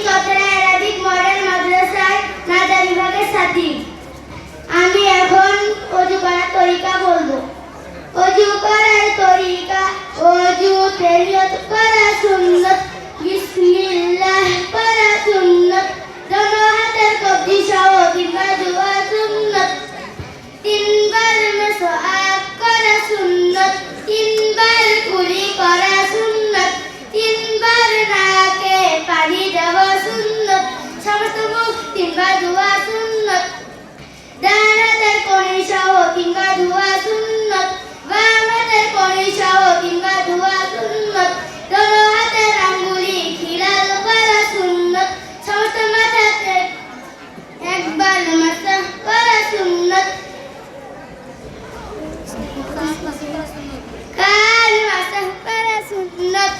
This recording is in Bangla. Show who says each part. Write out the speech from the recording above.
Speaker 1: চতরা অ্যারাবিক মডেল মাদ্রাসায় নাজা বিভাগের ছাত্রী। আমি এখন ওযু করার তরিকা বলবো। ওযু করার তরিকা, ওযু তেলিয়ত করা সুন্নত, বিসমিল্লাহ পড়া সুন্নত, দোনো হাতের কবজি সহ তিনবার দুয়া সুন্নত, তিনবার মেসওয়াক করা সুন্নত, তিনবার কুলি করা সুন্নত, তিনবার নাকে পানি দেওয়া সুন্নত, সমস্ত মুখ তিনবার ধোয়া সুন্নত, ডান হাতের কড়ি সহ তিনবার ধোয়া সুন্নত, বাম হাতের কড়ি সহ তিনবার ধোয়া সুন্নত, দোনো হাতের আঙ্গুলি খিলাল করা সুন্নত, সমস্ত মাথাতে একবার মাসাহ করা সুন্নত, কাল মাসাহ করা সুন্নত,